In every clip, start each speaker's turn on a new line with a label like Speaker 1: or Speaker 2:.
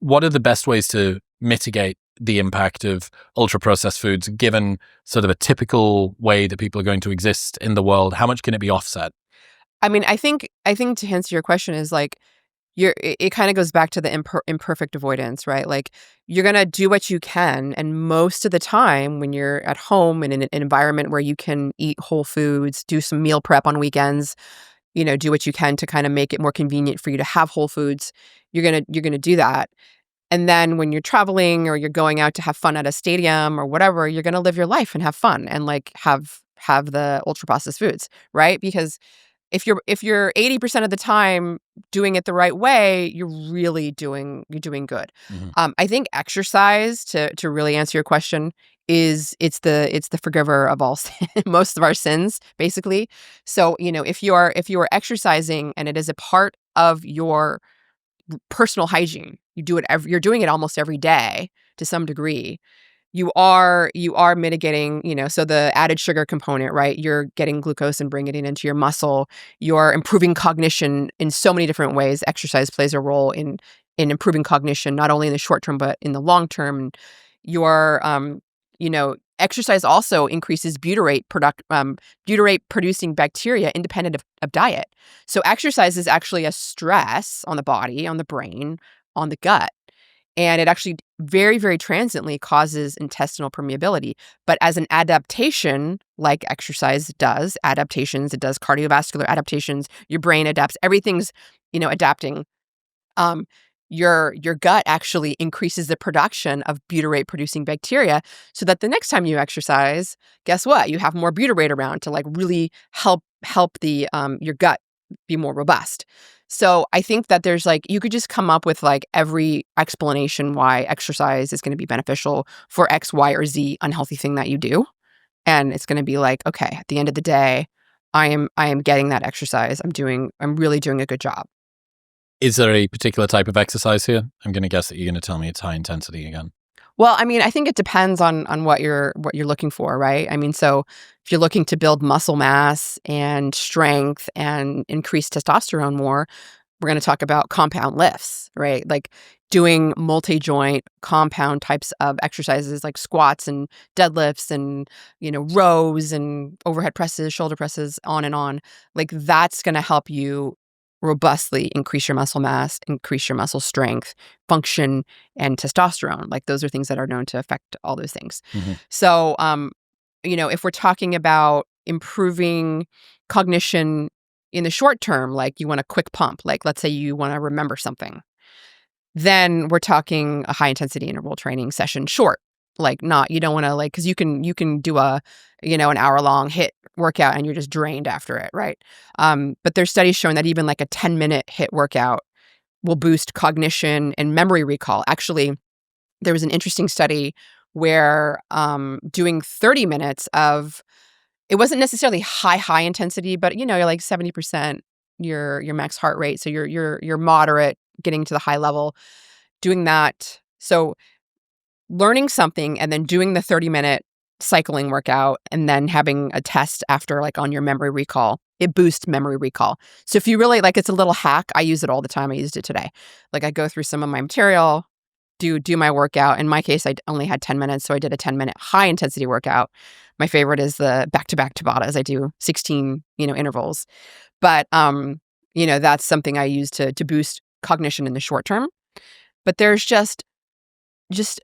Speaker 1: what are the best ways to mitigate the impact of ultra-processed foods, given sort of a typical way that people are going to exist in the world? How much can it be offset?
Speaker 2: I mean, I think to answer your question is like, it kind of goes back to the imperfect avoidance, right? Like, you're going to do what you can. And most of the time when you're at home in an environment where you can eat whole foods, do some meal prep on weekends, do what you can to kind of make it more convenient for you to have whole foods, you're going to do that. And then when you're traveling or you're going out to have fun at a stadium or whatever, you're going to live your life and have fun and like have the ultra processed foods, right? Because if you're 80% of the time doing it the right way, you're doing good.
Speaker 1: Mm-hmm.
Speaker 2: I think exercise, to really answer your question, it's the forgiver of all sin, most of our sins, basically. So if you are exercising and it is a part of your personal hygiene, you're doing it almost every day to some degree. You are mitigating, so the added sugar component, right? You're getting glucose and bringing it into your muscle. You're improving cognition in so many different ways. Exercise plays a role in improving cognition, not only in the short term, but in the long term. Your, exercise also increases butyrate producing bacteria independent of diet. So exercise is actually a stress on the body, on the brain, on the gut. And it actually very, very transiently causes intestinal permeability. But as an adaptation, like exercise does, it does cardiovascular adaptations, your brain adapts, everything's, adapting. Your gut actually increases the production of butyrate producing bacteria so that the next time you exercise, guess what? You have more butyrate around to like really help the your gut be more robust. So I think that there's like, you could just come up with like every explanation why exercise is going to be beneficial for X, Y, or Z unhealthy thing that you do. And it's going to be like, okay, at the end of the day, I am getting that exercise. I'm really doing a good job.
Speaker 1: Is there a particular type of exercise here? I'm going to guess that you're going to tell me it's high intensity again.
Speaker 2: Well, I mean, I think it depends on what you're looking for, right? I mean, so if you're looking to build muscle mass and strength and increase testosterone more, we're going to talk about compound lifts, right? Like doing multi-joint compound types of exercises like squats and deadlifts and, rows and overhead presses, shoulder presses, on and on. Like that's going to help you robustly increase your muscle mass, increase your muscle strength, function, and testosterone. Like those are things that are known to affect all those things.
Speaker 1: Mm-hmm.
Speaker 2: So, if we're talking about improving cognition in the short term, like you want a quick pump, like let's say you want to remember something, then we're talking a high intensity interval training session short. Like you don't want to like, because you can do a, an hour long HIIT workout and you're just drained after it, right? But there's studies showing that even like a 10-minute HIIT workout will boost cognition and memory recall. Actually, there was an interesting study where doing 30 minutes of, it wasn't necessarily high intensity, but you're like 70% your max heart rate, so you're moderate, getting to the high level, doing that. So learning something and then doing the 30-minute cycling workout and then having a test after, like on your memory recall, it boosts memory recall. So if you really like, it's a little hack. I use it all the time. I used it today. Like I go through some of my material, do my workout. In my case, I only had 10 minutes, so I did a 10-minute high intensity workout. My favorite is the back-to-back Tabatas. I do 16, intervals. But that's something I use to boost cognition in the short term. But there's just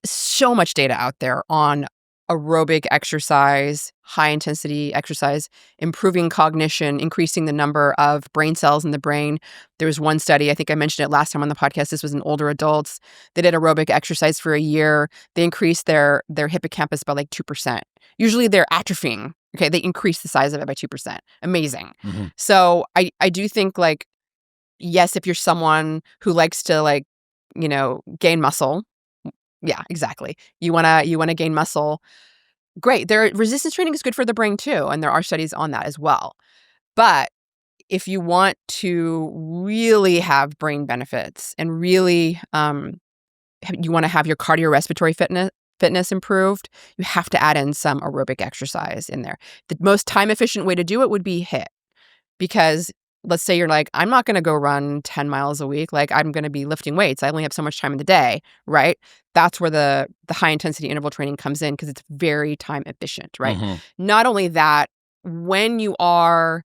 Speaker 2: so much data out there on aerobic exercise, high intensity exercise, improving cognition, increasing the number of brain cells in the brain. There was one study, I think I mentioned it last time on the podcast, this was in older adults. They did aerobic exercise for a year. They increased their hippocampus by like 2%. Usually they're atrophying. Okay, they increased the size of it by 2%. Amazing.
Speaker 1: Mm-hmm.
Speaker 2: So I do think like, yes, if you're someone who likes to like, gain muscle, yeah, exactly. You wanna gain muscle. Great. Resistance training is good for the brain too, and there are studies on that as well. But if you want to really have brain benefits and really you want to have your cardiorespiratory fitness improved, you have to add in some aerobic exercise in there. The most time efficient way to do it would be HIIT, because let's say you're like, I'm not going to go run 10 miles a week. Like, I'm going to be lifting weights. I only have so much time in the day, right? That's where the high intensity interval training comes in, because it's very time efficient, right?
Speaker 1: Mm-hmm.
Speaker 2: Not only that, when you're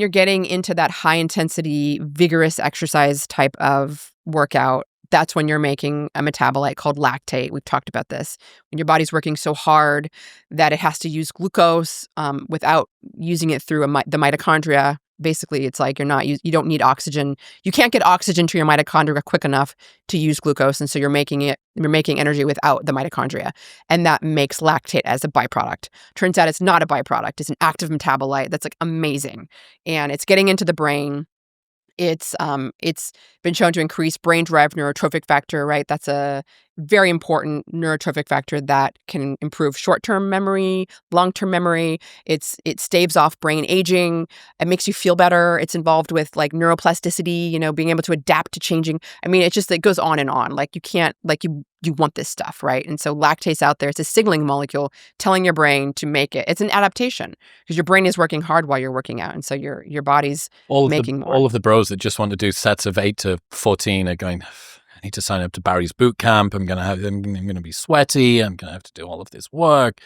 Speaker 2: getting into that high intensity, vigorous exercise type of workout, that's when you're making a metabolite called lactate. We've talked about this. When your body's working so hard that it has to use glucose without using it through the mitochondria. Basically, it's like you don't need oxygen. You can't get oxygen to your mitochondria quick enough to use glucose, and so you're making energy without the mitochondria, and that makes lactate as a byproduct. Turns out it's not a byproduct. It's an active metabolite that's like amazing, and it's getting into the brain. It's been shown to increase brain-derived neurotrophic factor, right? That's a very important neurotrophic factor that can improve short-term memory, long-term memory. It staves off brain aging. It makes you feel better. It's involved with like neuroplasticity, being able to adapt to changing. I mean, it goes on and on. Like, you can't, like, you want this stuff, right? And so lactase out there, it's a signaling molecule telling your brain to make it. It's an adaptation, because your brain is working hard while you're working out, and so your body's making more.
Speaker 1: All of the bros that just want to do sets of 8 to 14 are going, I need to sign up to Barry's boot camp. I'm going to be sweaty. I'm going to have to do all of this work.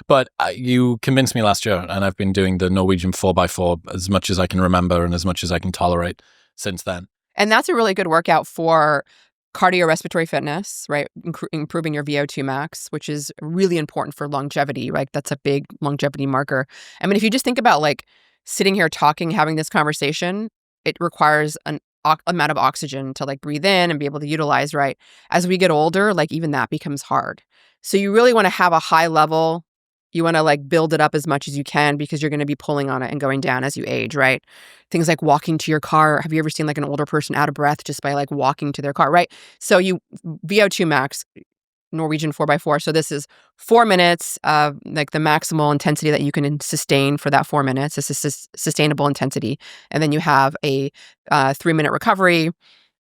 Speaker 1: But you convinced me last year, and I've been doing the Norwegian 4x4 as much as I can remember and as much as I can tolerate since then.
Speaker 2: And that's a really good workout for cardiorespiratory fitness, right? Improving your VO2 max, which is really important for longevity, right? That's a big longevity marker. I mean, if you just think about like sitting here talking, having this conversation, it requires an amount of oxygen to like breathe in and be able to utilize, right? As we get older, like even that becomes hard. So you really want to have a high level. You want to like build it up as much as you can, because you're going to be pulling on it and going down as you age, right? Things like walking to your car. Have you ever seen like an older person out of breath just by like walking to their car, right? So VO2 max, Norwegian 4x4. So this is 4 minutes of like the maximal intensity that you can sustain for that 4 minutes. This is sustainable intensity. And then you have a 3-minute recovery,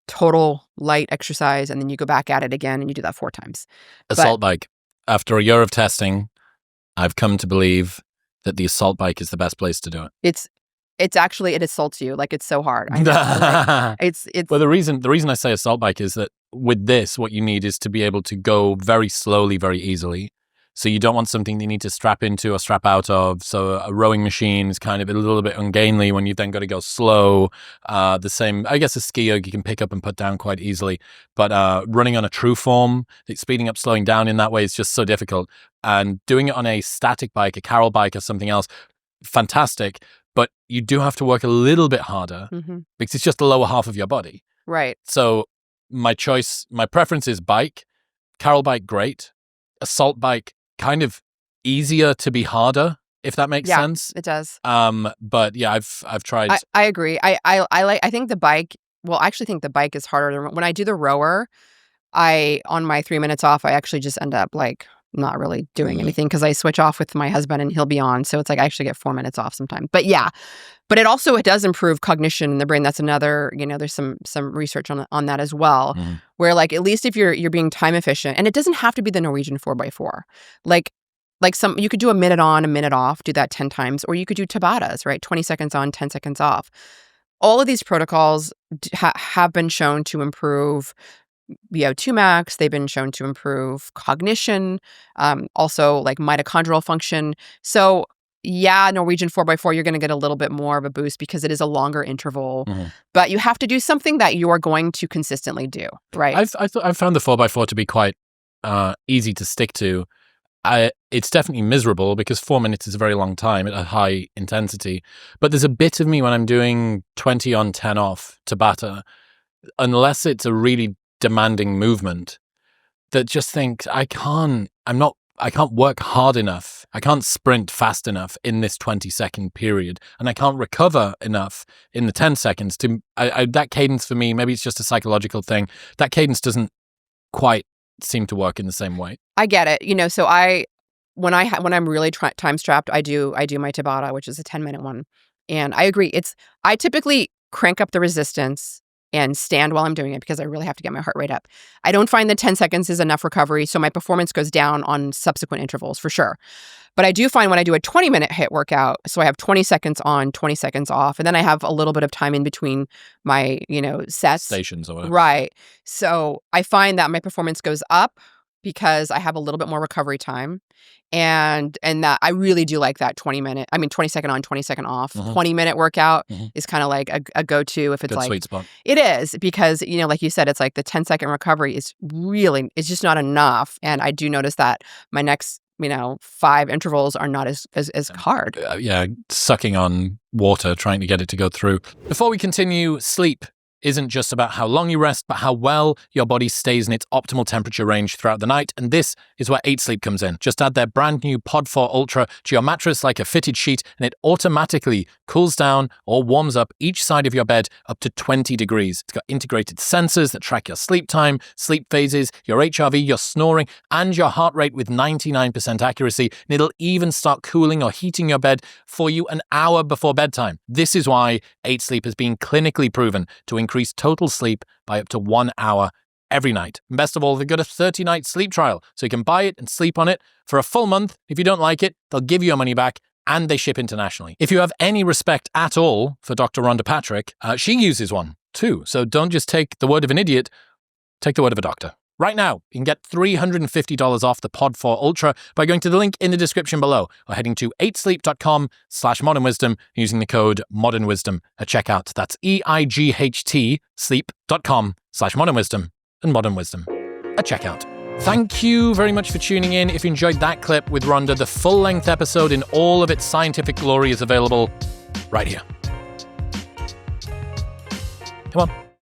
Speaker 2: total light exercise, and then you go back at it again and you do that 4 times.
Speaker 1: Assault bike. After a year of testing, I've come to believe that the assault bike is the best place to do it.
Speaker 2: It's actually, it assaults you. Like, it's so hard. I know. Like, it's
Speaker 1: well, the reason I say assault bike is that with this, what you need is to be able to go very slowly, very easily. So you don't want something you need to strap into or strap out of. So a rowing machine is kind of a little bit ungainly when you've then got to go slow. The same, I guess, a skier you can pick up and put down quite easily. But running on a true form, speeding up, slowing down in that way is just so difficult. And doing it on a static bike, a Carol bike or something else, fantastic. But you do have to work a little bit harder because it's just the lower half of your body.
Speaker 2: Right.
Speaker 1: So my preference is bike. Carol bike, great. Assault bike, kind of easier to be harder, if that makes sense.
Speaker 2: It does.
Speaker 1: But yeah, I've tried.
Speaker 2: I agree. I think the bike. Well, I actually think the bike is harder. When I do the rower, on my 3 minutes off, I actually just end up like not really doing anything, because I switch off with my husband and he'll be on. So it's like I actually get 4 minutes off sometimes. But yeah, but it does improve cognition in the brain. That's another, there's some research on that as well, where like, at least if you're being time efficient, and it doesn't have to be the Norwegian 4x4. Like you could do a minute on, a minute off, do that 10 times, or you could do Tabatas, right? 20 seconds on, 10 seconds off. All of these protocols have been shown to improve VO2 max. They've been shown to improve cognition, also like mitochondrial function. So yeah, Norwegian 4x4, you're going to get a little bit more of a boost because it is a longer interval, but you have to do something that you're going to consistently do, right?
Speaker 1: I've found the 4x4 to be quite easy to stick to. It's definitely miserable because 4 minutes is a very long time at a high intensity. But there's a bit of me when I'm doing 20 on, 10 off Tabata, unless it's a really demanding movement, that just thinks I can't work hard enough. I can't sprint fast enough in this 20-second period, and I can't recover enough in the 10 seconds to that cadence for me. Maybe it's just a psychological thing. That cadence doesn't quite seem to work in the same way.
Speaker 2: I get it. So when I'm really time strapped, I do my Tabata, which is a 10-minute one, and I agree. I typically crank up the resistance and stand while I'm doing it because I really have to get my heart rate up. I don't find that 10 seconds is enough recovery, so my performance goes down on subsequent intervals for sure. But I do find when I do a 20-minute HIIT workout, so I have 20 seconds on, 20 seconds off, and then I have a little bit of time in between my, sets.
Speaker 1: Stations or whatever.
Speaker 2: Right. So I find that my performance goes up because I have a little bit more recovery time. And that I really do like that 20 second on, 20 second off. 20-minute workout is kind of like a go-to if it's
Speaker 1: Good
Speaker 2: like
Speaker 1: sweet spot.
Speaker 2: It is because, like you said, it's like the 10-second recovery is it's just not enough. And I do notice that my next 5 intervals are not as hard.
Speaker 1: Sucking on water, trying to get it to go through. Before we continue, sleep isn't just about how long you rest, but how well your body stays in its optimal temperature range throughout the night. And this is where 8 Sleep comes in. Just add their brand new Pod 4 Ultra to your mattress like a fitted sheet, and it automatically cools down or warms up each side of your bed up to 20 degrees. It's got integrated sensors that track your sleep time, sleep phases, your HRV, your snoring, and your heart rate with 99% accuracy. And it'll even start cooling or heating your bed for you an hour before bedtime. This is why 8 Sleep has been clinically proven to increase total sleep by up to 1 hour every night. And best of all, they've got a 30-night sleep trial, so you can buy it and sleep on it for a full month. If you don't like it, they'll give you your money back, and they ship internationally. If you have any respect at all for Dr. Rhonda Patrick, she uses one too. So don't just take the word of an idiot, take the word of a doctor. Right now, you can get $350 off the Pod 4 Ultra by going to the link in the description below or heading to 8sleep.com/modernwisdom using the code modernwisdom at checkout. That's EIGHT sleep.com/modernwisdom and modern wisdom at checkout. Thank you very much for tuning in. If you enjoyed that clip with Rhonda, the full-length episode in all of its scientific glory is available right here. Come on.